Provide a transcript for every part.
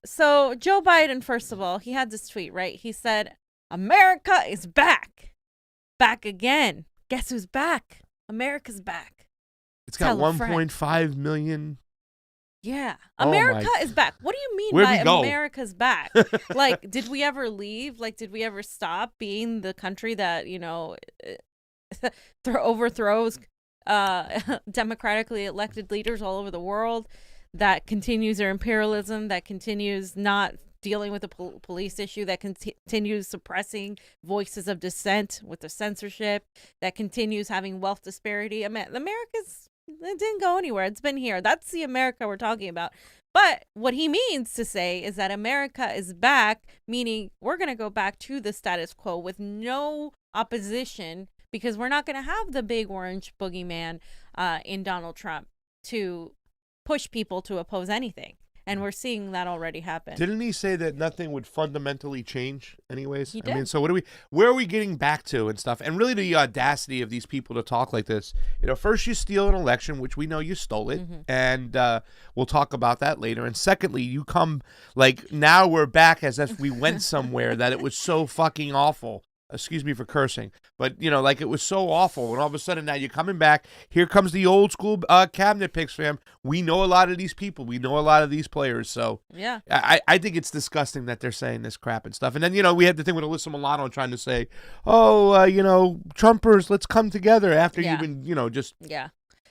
So Joe Biden, first of all, he had this tweet, right? He said, America is back. Back again. Guess who's back? America's back. It's got Tell a friend. 1.5 million. Yeah. Oh America my- is back. What do you mean Where'd by we go? America's back? Like, did we ever leave? Like, did we ever stop being the country that, overthrows democratically elected leaders all over the world, that continues their imperialism, that continues not dealing with the police issue, that continues suppressing voices of dissent with the censorship, that continues having wealth disparity? I mean, it didn't go anywhere. It's been here. That's the America we're talking about. But what he means to say is that America is back, meaning we're going to go back to the status quo with no opposition, because we're not going to have the big orange boogeyman in Donald Trump to push people to oppose anything. And we're seeing that already happen. Didn't he say that nothing would fundamentally change anyways? He did. I mean, so where are we getting back to and stuff? And really the audacity of these people to talk like this. First you steal an election, which we know you stole it. Mm-hmm. And we'll talk about that later. And secondly, you come like now we're back as if we went somewhere that it was so fucking awful. Excuse me for cursing, but like it was so awful, and all of a sudden now you're coming back. Here comes the old school cabinet picks, fam. We know a lot of these people, we know a lot of these players, so yeah, I think it's disgusting that they're saying this crap and stuff. And then we had the thing with Alyssa Milano trying to say, Trumpers, let's come together after you've been just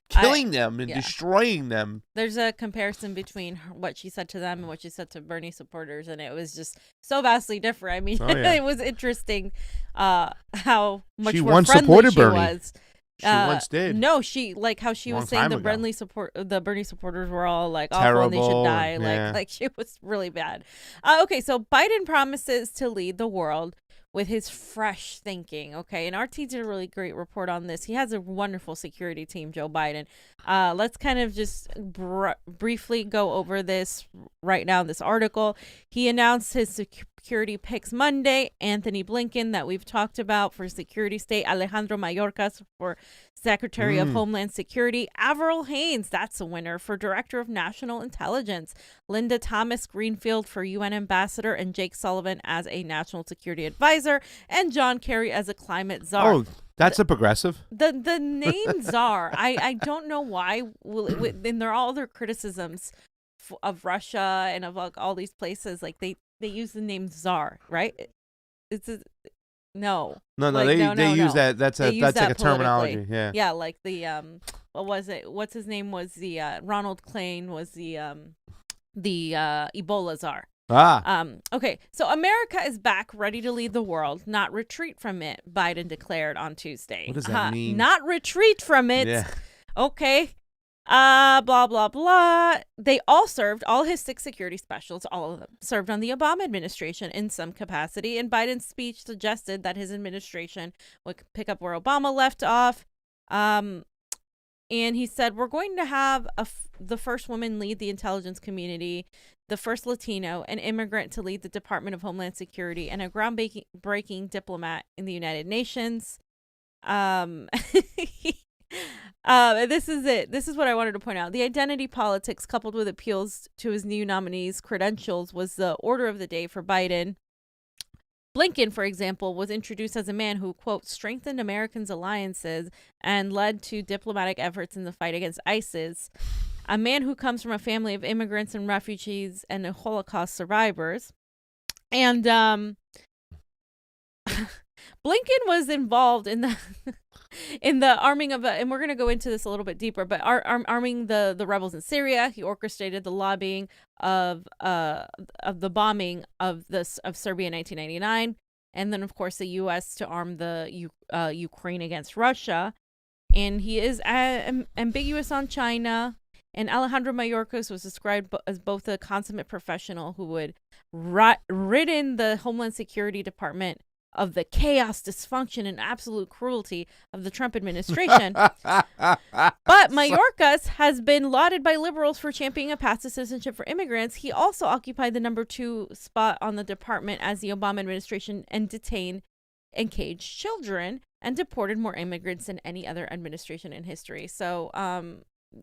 killing them and destroying them. There's a comparison between what she said to them and what she said to Bernie supporters, and it was just so vastly different. I mean, it was interesting how much she more once friendly supported she Bernie. was. She once did. No, she how she was saying the Bernie supporters were all like awful and they should die. Yeah. Like she was really bad. Okay, so Biden promises to lead the world with his fresh thinking. Okay, and RT did a really great report on this. He has a wonderful security team, Joe Biden. Let's kind of just briefly go over this right now in this article. He announced his security picks Monday. Anthony Blinken, that we've talked about, for security state. Alejandro Mayorkas for Secretary of Homeland Security. Avril Haines, that's a winner, for Director of National Intelligence. Linda Thomas Greenfield for UN Ambassador, and Jake Sullivan as a National Security Advisor, and John Kerry as a Climate Czar. Oh, that's a progressive. The name czar, I don't know why. And there are all other criticisms of Russia and of like all these places. Like they use the name czar, right? No, they use that. That's like a terminology. Yeah. Yeah, like the what was it? What's his name? Was the Ronald Klain was the Ebola czar. Okay, so America is back, ready to lead the world, not retreat from it, Biden declared on Tuesday. What does that mean? Not retreat from it. Yeah. Okay. Blah, blah, blah. They all served, all his 6 security specialists, all of them served on the Obama administration in some capacity. And Biden's speech suggested that his administration would pick up where Obama left off. And he said, we're going to have the first woman lead the intelligence community, the first Latino, an immigrant to lead the Department of Homeland Security, and a groundbreaking diplomat in the United Nations. This is it. This is what I wanted to point out. The identity politics coupled with appeals to his new nominees' credentials was the order of the day for Biden. Blinken, for example, was introduced as a man who, quote, strengthened Americans' alliances and led to diplomatic efforts in the fight against ISIS. A man who comes from a family of immigrants and refugees and Holocaust survivors. And Blinken was involved in the in the arming of and we're going to go into this a little bit deeper, but arming the rebels in Syria. He orchestrated the lobbying of the bombing of Serbia in 1999, and then of course the U.S. to arm the Ukraine against Russia. And he is ambiguous on China. And Alejandro Mayorkas was described as both a consummate professional who would ridden the Homeland Security Department of the chaos, dysfunction, and absolute cruelty of the Trump administration. But Mayorkas has been lauded by liberals for championing a path to citizenship for immigrants. He also occupied the number 2 spot on the department as the Obama administration and detained and caged children and deported more immigrants than any other administration in history. So,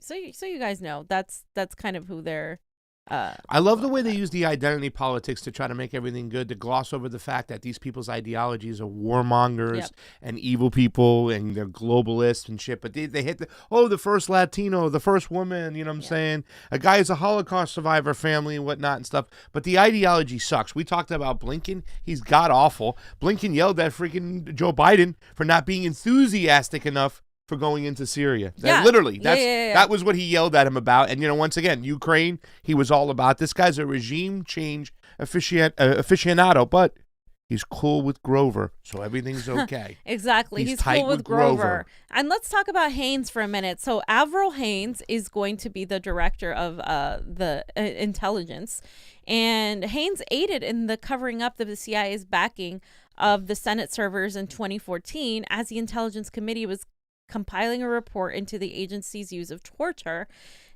so you guys know that's kind of who they're I love the way they use the identity politics to try to make everything good, to gloss over the fact that these people's ideologies are warmongers and evil people and they're globalists and shit. But they hit the first Latino, the first woman, you know what I'm saying? A guy is a Holocaust survivor family and whatnot and stuff. But the ideology sucks. We talked about Blinken. He's god awful. Blinken yelled at freaking Joe Biden for not being enthusiastic enough for going into Syria. Literally, that was what he yelled at him about. And, once again, Ukraine, he was all about. This guy's a regime change aficionado, but he's cool with Grover, so everything's okay. Exactly. He's cool with Grover. And let's talk about Haynes for a minute. So Avril Haines is going to be the director of the intelligence. And Haynes aided in the covering up of the CIA's backing of the Senate servers in 2014 as the Intelligence Committee was compiling a report into the agency's use of torture.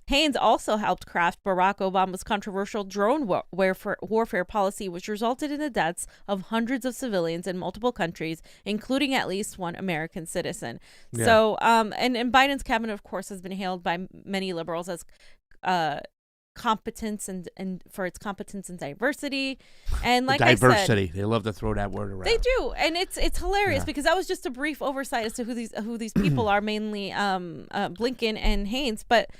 Haynes also helped craft Barack Obama's controversial drone warfare policy, which resulted in the deaths of hundreds of civilians in multiple countries, including at least one American citizen. Yeah. So, and Biden's cabinet, of course, has been hailed by many liberals as competence and for its competence and diversity. And like diversity, I said, they love to throw that word around. They do, and it's hilarious because that was just a brief oversight as to who these people are, mainly Blinken and Haynes. But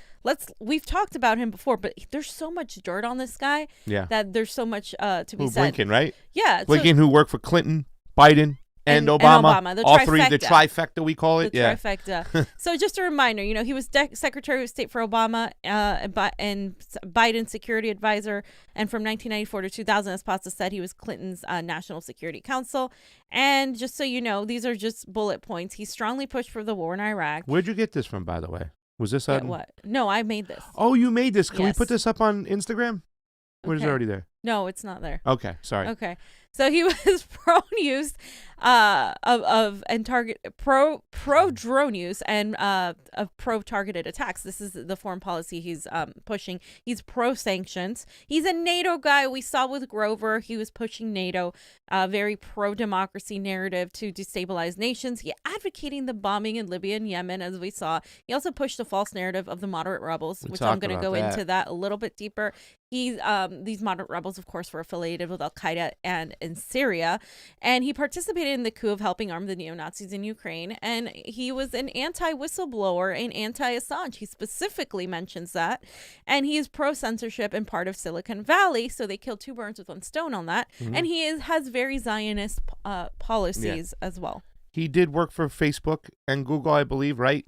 we've talked about him before, but there's so much dirt on this guy that there's so much to be said. Blinken, right? Yeah, Blinken, who worked for Clinton, Biden. And Obama, the all trifecta. three, the trifecta we call it. The trifecta. So just a reminder, he was Secretary of State for Obama and Biden's security advisor. And from 1994 to 2000, as Pasta said, he was Clinton's National Security Counsel. And just so you know, these are just bullet points. He strongly pushed for the war in Iraq. Where'd you get this from, by the way? Was this on? What? No, I made this. Oh, you made this. Can we put this up on Instagram? Or is it already there? No, it's not there. Okay, sorry. Okay. So he was prone use of and target pro drone use and of pro targeted attacks. This is the foreign policy he's pushing. He's pro sanctions. He's a NATO guy. We saw with Grover, he was pushing NATO, very pro democracy narrative to destabilize nations. He advocating the bombing in Libya and Yemen, as we saw. He also pushed the false narrative of the moderate rebels, which I'm going to go into that a little bit deeper. These moderate rebels, of course, were affiliated with Al Qaeda and in Syria, and he participated in the coup of helping arm the neo-Nazis in Ukraine. And he was an anti-whistleblower and anti-Assange. He specifically mentions that, and he is pro-censorship and part of Silicon Valley. So they killed two birds with one stone on that. Mm-hmm. And he has very Zionist policies as well. He did work for Facebook and Google, I believe, right?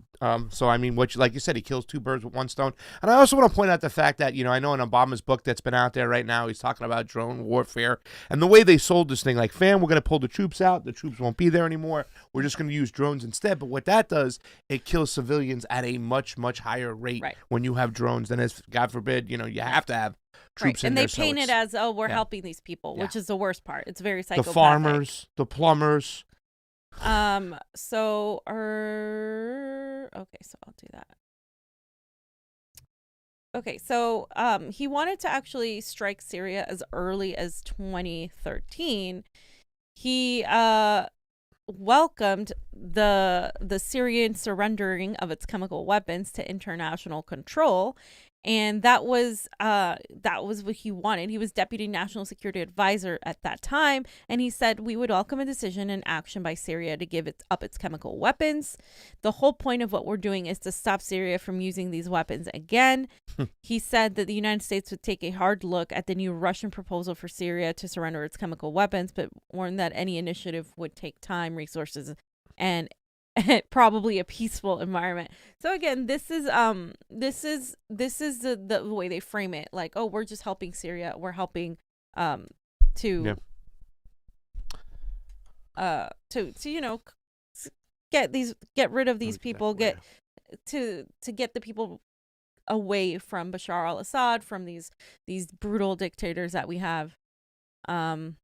So, I mean, like you said, he kills two birds with one stone. And I also want to point out the fact that, I know in Obama's book that's been out there right now, he's talking about drone warfare. And the way they sold this thing, like, we're going to pull the troops out. The troops won't be there anymore. We're just going to use drones instead. But what that does, it kills civilians at a much, much higher rate when you have drones than as, God forbid, you have to have troops in and there. And they paint it as, we're helping these people, which is the worst part. It's very psychopathic. The farmers, the plumbers. Okay, so I'll do that. Okay, so he wanted to actually strike Syria as early as 2013. He welcomed the Syrian surrendering of its chemical weapons to international control. And that was what he wanted. He was Deputy National Security Advisor at that time, and he said, we would welcome a decision and action by Syria to give up its chemical weapons. The whole point of what we're doing is to stop Syria from using these weapons again. He said that the United States would take a hard look at the new Russian proposal for Syria to surrender its chemical weapons, but warned that any initiative would take time, resources, and probably a peaceful environment. So again, this is the way they frame it. Like, oh, we're just helping Syria. We're helping to get rid of these people, get the people away from Bashar al-Assad, from these brutal dictators that we have. It won't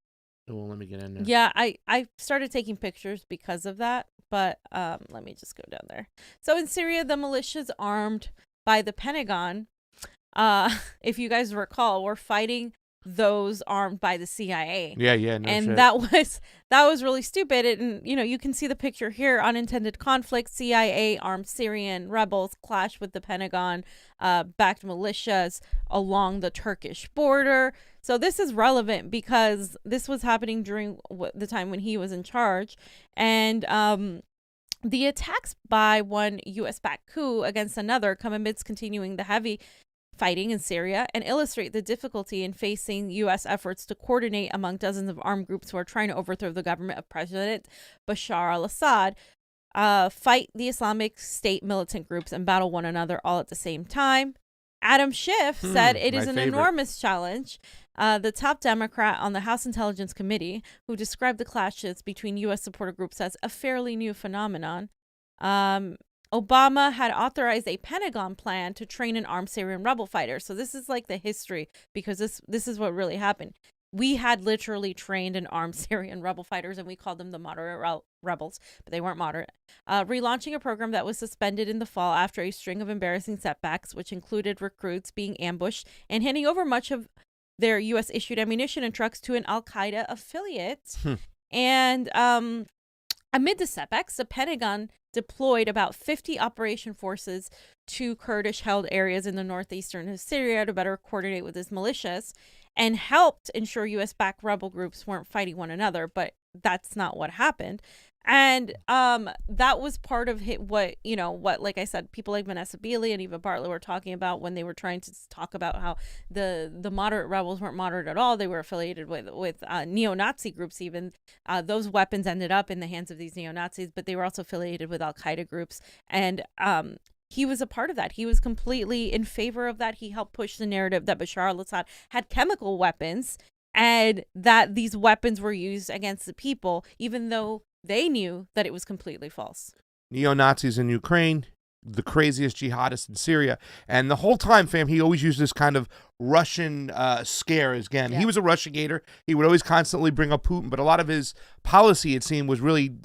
let me get in there. Yeah, I started taking pictures because of that. But let me just go down there. So in Syria, the militias armed by the Pentagon, if you guys recall, were fighting those armed by the CIA. Yeah, no And shit. that was really stupid. And you can see the picture here. Unintended conflict: CIA armed Syrian rebels clash with the Pentagon backed militias along the Turkish border. So this is relevant because this was happening during the time when he was in charge. And the attacks by one U.S.-backed coup against another come amidst continuing the heavy fighting in Syria and illustrate the difficulty in facing U.S. efforts to coordinate among dozens of armed groups who are trying to overthrow the government of President Bashar al-Assad, fight the Islamic State militant groups, and battle one another all at the same time. Adam Schiff said it is an enormous challenge. The top Democrat on the House Intelligence Committee, who described the clashes between U.S. supporter groups as a fairly new phenomenon. Obama had authorized a Pentagon plan to train and arm Syrian rebel fighters. So this is like the history, because this is what really happened. We had literally trained and armed Syrian rebel fighters, and we called them the moderate rebels, but they weren't moderate. Relaunching a program that was suspended in the fall after a string of embarrassing setbacks, which included recruits being ambushed and handing over much of their U.S.-issued ammunition and trucks to an al-Qaeda affiliate. And amid the setbacks, the Pentagon deployed about 50 operation forces to Kurdish-held areas in the northeastern of Syria to better coordinate with its militias, and helped ensure U.S.-backed rebel groups weren't fighting one another. But that's not what happened. And that was part of what, like I said, people like Vanessa Beeley and Eva Bartlett were talking about when they were trying to talk about how the moderate rebels weren't moderate at all. They were affiliated with neo-Nazi groups even. Those weapons ended up in the hands of these neo-Nazis, but they were also affiliated with al-Qaeda groups. And he was a part of that. He was completely in favor of that. He helped push the narrative that Bashar al-Assad had chemical weapons and that these weapons were used against the people, even though they knew that it was completely false. Neo-Nazis in Ukraine, the craziest jihadists in Syria. And the whole time, fam, he always used this kind of Russian scare again. Yeah. He was a Russiagator. He would always constantly bring up Putin, but a lot of his policy, it seemed, was really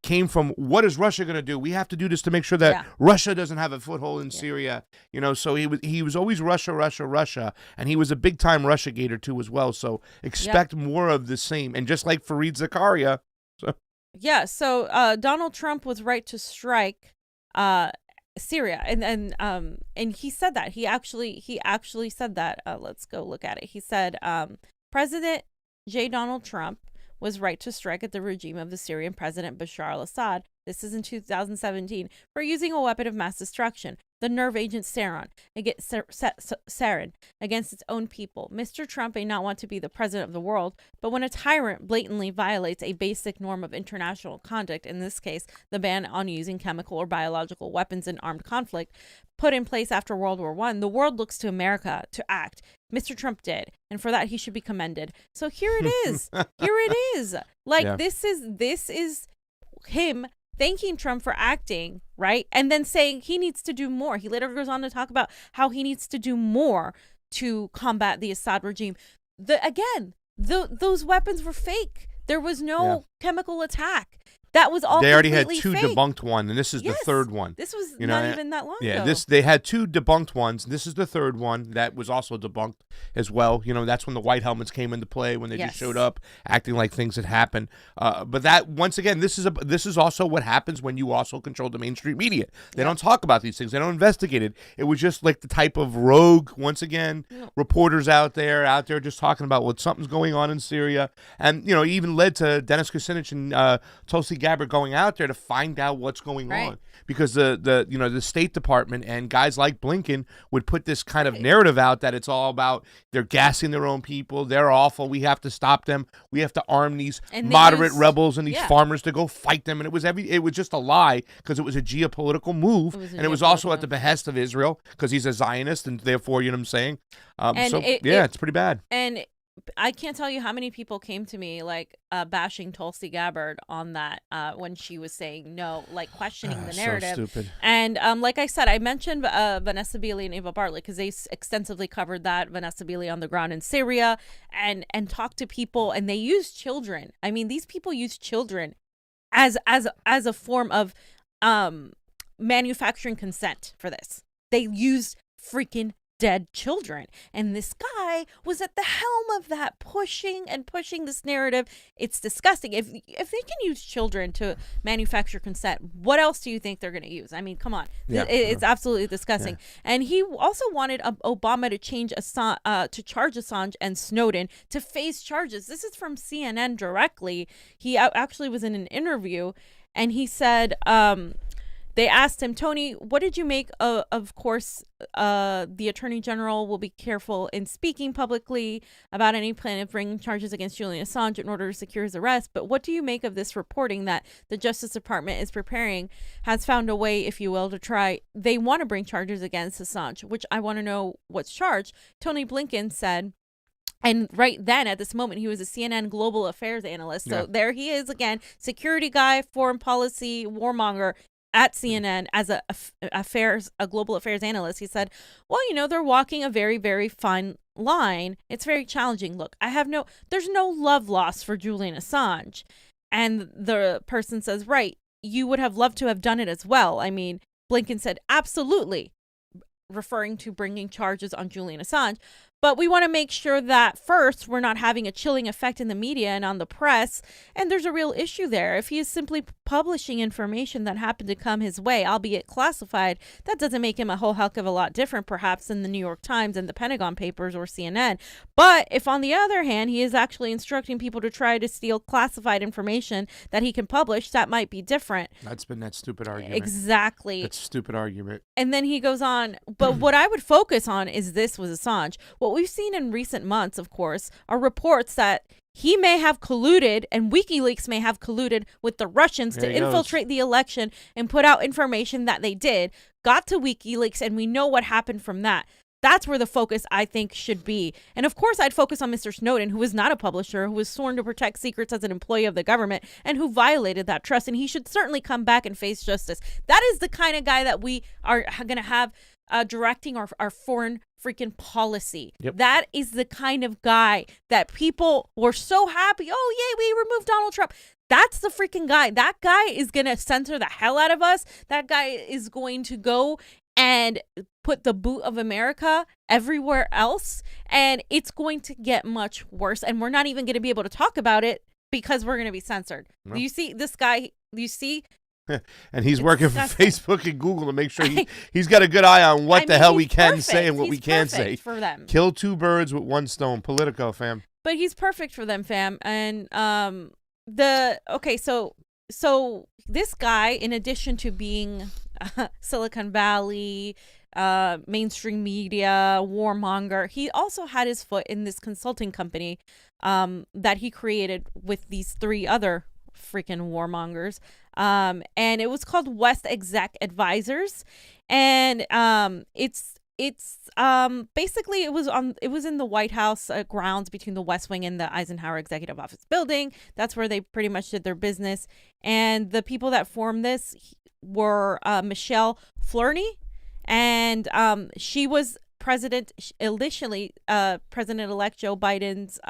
came from, what is Russia going to do? We have to do this to make sure that Russia doesn't have a foothold in Syria. So he was always Russia, and he was a big-time Russiagator too as well. So expect more of the same. And just like Fareed Zakaria. So Donald Trump was right to strike Syria, and he said that. He actually said that. Let's go look at it. He said President Donald Trump was right to strike at the regime of the Syrian President Bashar al-Assad. This is in 2017 for using a weapon of mass destruction, the nerve agent sarin, against its own people. Mr. Trump may not want to be the president of the world, but when a tyrant blatantly violates a basic norm of international conduct, in this case, the ban on using chemical or biological weapons in armed conflict, put in place after World War I, the world looks to America to act. Mr. Trump did, and for that he should be commended. So here it is. This is him thanking Trump for acting, right? And then saying he needs to do more. He later goes on to talk about how he needs to do more to combat the Assad regime. Those weapons were fake. There was no chemical attack. That was all. They already had two fake. debunked one, and this is the third one. This was not even that long ago. Yeah, they had two debunked ones. This is the third one that was also debunked as well. That's when the white helmets came into play, when they just showed up acting like things had happened. But that, once again, this is also what happens when you also control the mainstream media. They don't talk about these things. They don't investigate it. It was just like the type of rogue, once again, reporters out there just talking about something's going on in Syria, and it even led to Dennis Kucinich and Tulsi Gabbard going out there to find out what's going on, because the State Department and guys like Blinken would put this kind of narrative out that it's all about they're gassing their own people, they're awful, we have to stop them, we have to arm these moderate rebels and these farmers to go fight them, and it was just a lie, because it was a geopolitical move, and it was also at the behest of Israel, because he's a Zionist, and therefore, you know what I'm saying? It's pretty bad. And I can't tell you how many people came to me bashing Tulsi Gabbard on that when she was saying no, questioning the narrative. So stupid. And like I said, I mentioned Vanessa Beeley and Eva Bartlett because they extensively covered that. Vanessa Beeley on the ground in Syria and talked to people, and they used children. I mean, these people use children as a form of manufacturing consent for this. They used freaking dead children. And this guy was at the helm of that, pushing this narrative. It's disgusting. If they can use children to manufacture consent, what else do you think they're going to use? I mean, come on. Yeah. It's absolutely disgusting. Yeah. And he also wanted Obama to change to charge Assange and Snowden to face charges. This is from CNN directly. He actually was in an interview, and he said, they asked him, Tony, what did you make of course, the Attorney General will be careful in speaking publicly about any plan of bringing charges against Julian Assange in order to secure his arrest. But what do you make of this reporting that the Justice Department is preparing, has found a way, if you will, to try, they want to bring charges against Assange, which I want to know what's charged. Tony Blinken said, and right then, at this moment, he was a CNN global affairs analyst. So there he is again, security guy, foreign policy, warmonger at CNN as a global affairs analyst. He said, well, they're walking a very, very fine line. It's very challenging. Look, there's no love lost for Julian Assange. And the person says, right, you would have loved to have done it as well. I mean, Blinken said, absolutely, referring to bringing charges on Julian Assange. But we want to make sure that first, we're not having a chilling effect in the media and on the press. And there's a real issue there. If he is simply publishing information that happened to come his way, albeit classified, that doesn't make him a whole heck of a lot different, perhaps, than the New York Times and the Pentagon Papers or CNN. But if, on the other hand, he is actually instructing people to try to steal classified information that he can publish, that might be different. That's been that stupid argument. Exactly. That's a stupid argument. And then he goes on, but what I would focus on is this was Assange. What we've seen in recent months, of course, are reports that he may have colluded, and WikiLeaks may have colluded with the Russians to infiltrate the election and put out information that they did, got to WikiLeaks, and we know what happened from that. That's where the focus, I think, should be. And of course, I'd focus on Mr. Snowden, who is not a publisher, who was sworn to protect secrets as an employee of the government, and who violated that trust. And he should certainly come back and face justice. That is the kind of guy that we are going to have directing our foreign freaking policy. Yep. That is the kind of guy that people were so happy. Oh, yay, we removed Donald Trump. That's the freaking guy. That guy is going to censor the hell out of us. That guy is going to go and put the boot of America everywhere else. And it's going to get much worse. And we're not even going to be able to talk about it because we're going to be censored. No. Do you see this guy? Do you see? And he's working disgusting. For Facebook and Google to make sure he's got a good eye on what the hell we can say and what we can't say. For them. Kill two birds with one stone. Politico, fam. But he's perfect for them, fam. And so this guy, in addition to being Silicon Valley, mainstream media, warmonger, he also had his foot in this consulting company that he created with these three other freaking warmongers. And it was called WestExec Advisors. And it's basically it was in the White House grounds between the West Wing and the Eisenhower Executive Office building. That's where they pretty much did their business. And the people that formed this were Michelle Flourney, and she was initially President-elect Joe Biden's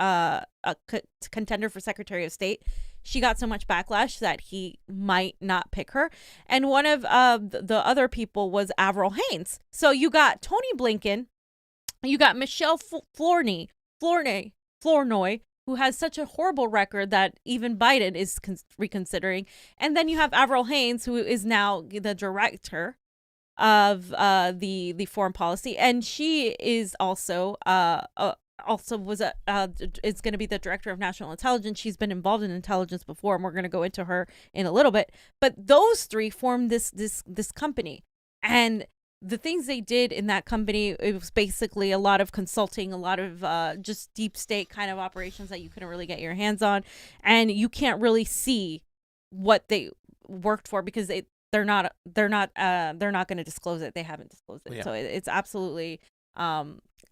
contender for Secretary of State. She got so much backlash that he might not pick her. And one of the other people was Avril Haines. So you got Tony Blinken, you got Michelle Flournoy, who has such a horrible record that even Biden is reconsidering. And then you have Avril Haines, who is now the director of the foreign policy, and she is also is going to be the director of national intelligence. She's been involved in intelligence before, and we're going to go into her in a little bit. But those three formed this company, and the things they did in that company, it was basically a lot of consulting, a lot of just deep state kind of operations that you couldn't really get your hands on, and you can't really see what they worked for because they're not going to disclose it. They haven't disclosed it. Yeah. So it's absolutely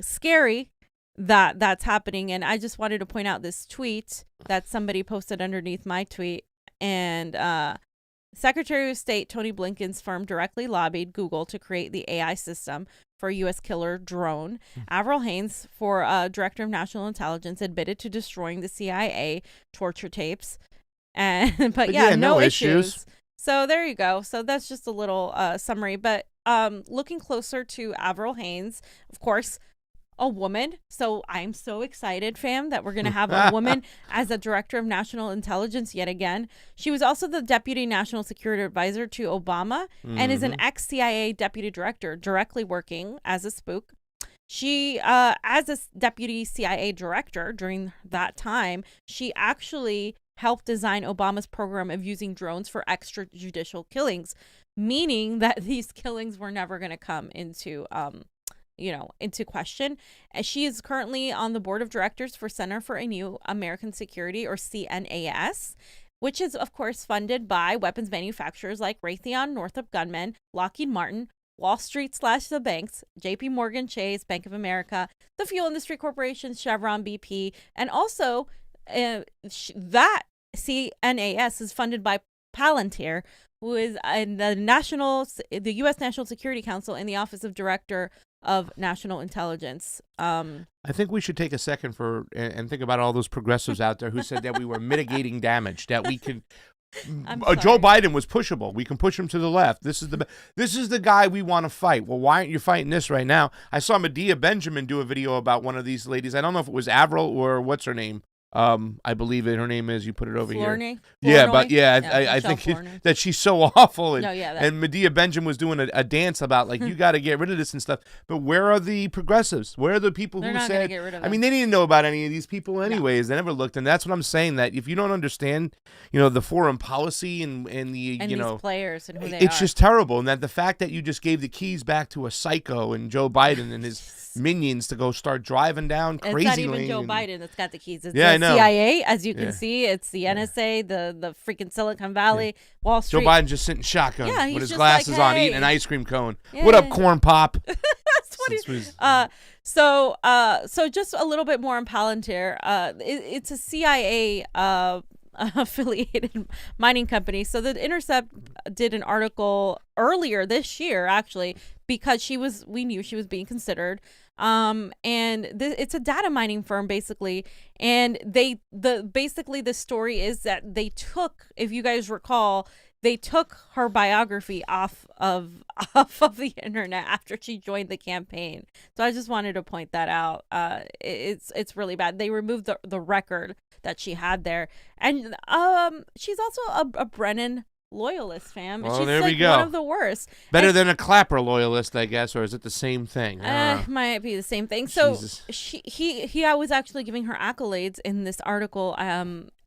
scary that's happening. And I just wanted to point out this tweet that somebody posted underneath my tweet. And Secretary of State Tony Blinken's firm directly lobbied Google to create the AI system for U.S. killer drone. Avril Haines, for Director of National Intelligence, admitted to destroying the CIA torture tapes. But yeah, no issues. So there you go. So that's just a little summary. But looking closer to Avril Haines, of course, a woman. So I'm so excited, fam, that we're going to have a woman as a director of national intelligence yet again. She was also the deputy national security advisor to Obama and is an ex-CIA deputy director, directly working as a spook. She, as a deputy CIA director during that time, she actually helped design Obama's program of using drones for extrajudicial killings, meaning that these killings were never going to come into into question. And she is currently on the board of directors for Center for a New American Security, or CNAS, which is, of course, funded by weapons manufacturers like Raytheon, Northrop Grumman, Lockheed Martin, Wall Street / the banks, JP Morgan Chase, Bank of America, the fuel industry corporations, Chevron, BP, and also that CNAS is funded by Palantir, who is in the U.S. National Security Council in the Office of Director of National Intelligence. I think we should take a second and think about all those progressives out there who said that we were mitigating damage, that we can. Joe Biden was pushable. We can push him to the left. This is the guy we want to fight. Well, why aren't you fighting this right now? I saw Medea Benjamin do a video about one of these ladies. I don't know if it was Avril or what's her name. I believe her name is. You put it over here. Yeah, but I think that she's so awful. And, and Medea Benjamin was doing a dance about like you got to get rid of this and stuff. But where are the progressives? Where are the people who said? Get rid of them. I mean, they didn't know about any of these people anyways. No. They never looked, and that's what I'm saying. That if you don't understand, the foreign policy and these players and who they it's just terrible. And that the fact that you just gave the keys back to a psycho and Joe Biden and his minions to go start driving down crazy lanes. It's not even Joe Biden that's got the keys. It's the CIA, as you can see. It's the NSA, the freaking Silicon Valley, Wall Street. Joe Biden just sitting shotgun with his glasses on, eating an ice cream cone. What up, corn pop? That's what he's. So just a little bit more on Palantir. It's a CIA affiliated mining company. So The Intercept did an article earlier this year, actually, because we knew she was being considered. It's a data mining firm basically, and basically the story is that they took, if you guys recall, they took her biography off of the internet after she joined the campaign. So I just wanted to point that out. It's really bad. They removed the record that she had there, and she's also a Brennan loyalist, fam. Well, she's there we go. One of the worst. Better than a Clapper loyalist, I guess, or is it the same thing? Might be the same thing. So Jesus. he was actually giving her accolades in this article.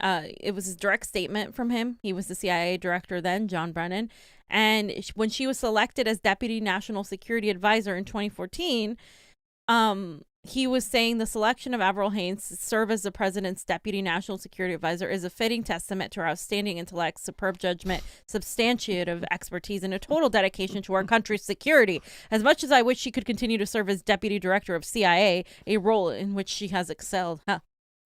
It was a direct statement from him. He was the CIA director then, John Brennan, and when she was selected as deputy national security advisor in 2014, he was saying the selection of Avril Haines to serve as the president's deputy national security advisor is a fitting testament to her outstanding intellect, superb judgment, substantiative expertise, and a total dedication to our country's security. As much as I wish she could continue to serve as deputy director of CIA, a role in which she has excelled.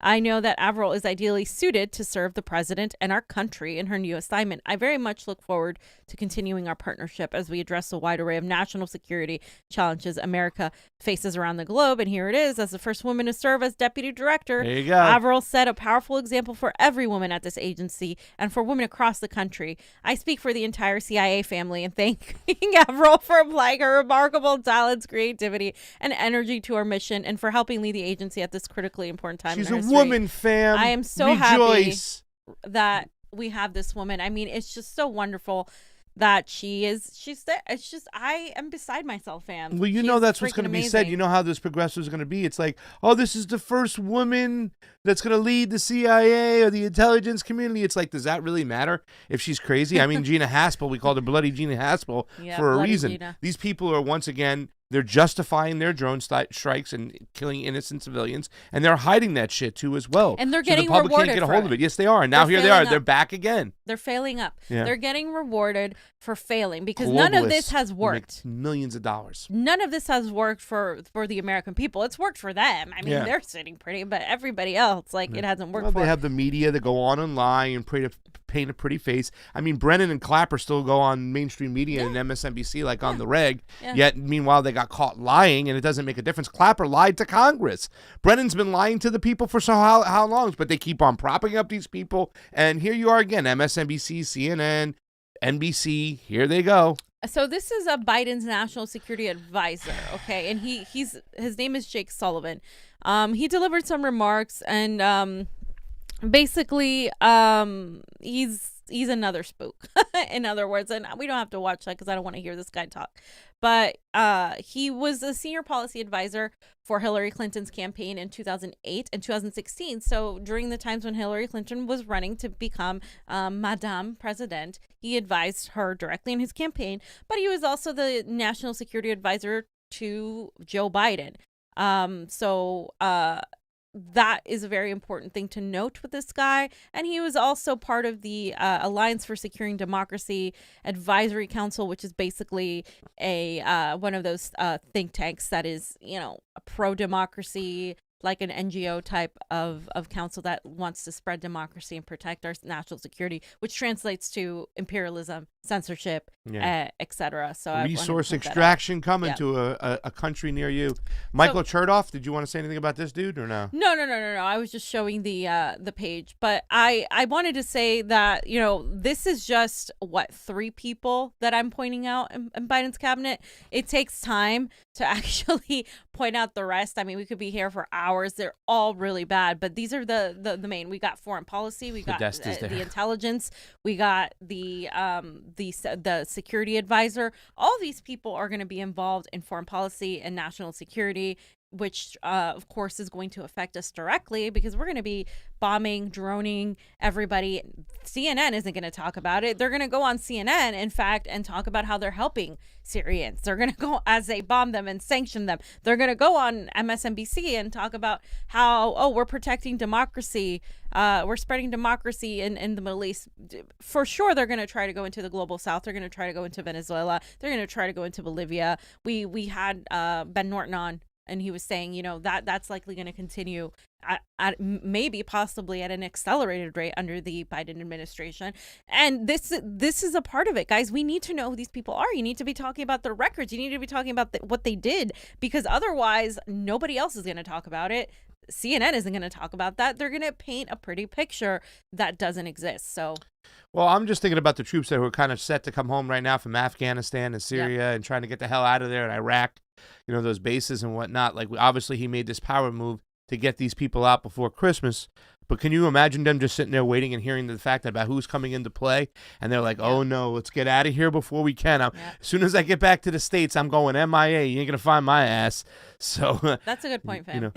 I know that Avril is ideally suited to serve the president and our country in her new assignment. I very much look forward to continuing our partnership as we address a wide array of national security challenges America faces around the globe. And here it is, as the first woman to serve as deputy director. There you go. Avril set a powerful example for every woman at this agency and for women across the country. I speak for the entire CIA family in thanking Avril for applying her remarkable talents, creativity, and energy to our mission, and for helping lead the agency at this critically important time in our history. Woman, fam. I am so Rejoice. happy that we have this woman. I mean, it's just so wonderful that she's there. It's just, I am beside myself, fam. Well, that's what's going to be said. You know how this progressive is going to be. It's like, oh, this is the first woman that's going to lead the CIA or the intelligence community. It's like, does that really matter if she's crazy? I mean, Gina Haspel, we called her Bloody Gina Haspel for a reason. Gina. These people are, once again, they're justifying their drone strikes and killing innocent civilians, and they're hiding that shit too as well. And they're getting the public rewarded can't get a hold of it. Yes, they are. And now here they are. They're back again. They're failing up. Yeah. They're getting rewarded for failing because none of this has worked. Millions of dollars. None of this has worked for the American people. It's worked for them. I mean, they're sitting pretty, but everybody else, it hasn't worked for. They have the media that go on and lie and paint a pretty face. I mean, Brennan and Clapper still go on mainstream media and MSNBC on the reg. Yeah. Yet, meanwhile, they got caught lying, and it doesn't make a difference. Clapper lied to Congress. Brennan's been lying to the people for how long? But they keep on propping up these people. And here you are again, MSNBC, CNN, NBC, here they go. So this is a Biden's national security advisor, okay, and his name is Jake Sullivan. He delivered some remarks, and basically, he's another spook. In other words, and we don't have to watch that because I don't want to hear this guy talk. But he was a senior policy advisor for Hillary Clinton's campaign in 2008 and 2016. So during the times when Hillary Clinton was running to become Madame President, he advised her directly in his campaign. But he was also the national security advisor to Joe Biden. That is a very important thing to note with this guy. And he was also part of the Alliance for Securing Democracy Advisory Council, which is basically a one of those think tanks that is, a pro-democracy, like an NGO type of council that wants to spread democracy and protect our national security, which translates to imperialism, censorship, etc. So resource extraction coming to a country near you. Michael Chertoff, did you want to say anything about this dude or no? No. I was just showing the page, but I wanted to say that this is just 3 people that I'm pointing out in Biden's cabinet. It takes time to actually point out the rest. I mean, we could be here for hours. They're all really bad, but these are the main. We got foreign policy, we got the intelligence, we got the security advisor. All these people are going to be involved in foreign policy and national security, which of course is going to affect us directly because we're going to be bombing, droning everybody. CNN isn't going to talk about it. They're going to go on CNN, in fact, and talk about how they're helping Syrians. They're going to go, as they bomb them and sanction them, they're going to go on MSNBC and talk about how, we're protecting democracy. We're spreading democracy in the Middle East. For sure, they're going to try to go into the global south. They're going to try to go into Venezuela. They're going to try to go into Bolivia. We had Ben Norton on, and he was saying, that's likely going to continue at maybe possibly at an accelerated rate under the Biden administration. And this is a part of it, guys. We need to know who these people are. You need to be talking about their records. You need to be talking about what they did, because otherwise nobody else is going to talk about it. CNN isn't going to talk about that. They're going to paint a pretty picture that doesn't exist. So, well, I'm just thinking about the troops that were kind of set to come home right now from Afghanistan and Syria and trying to get the hell out of there, in Iraq, those bases and whatnot. Like, obviously he made this power move to get these people out before Christmas. But can you imagine them just sitting there waiting and hearing the fact about who's coming into play? And they're like, oh, no, let's get out of here before we can. As soon as I get back to the States, I'm going MIA. You ain't going to find my ass. So that's a good point, fam.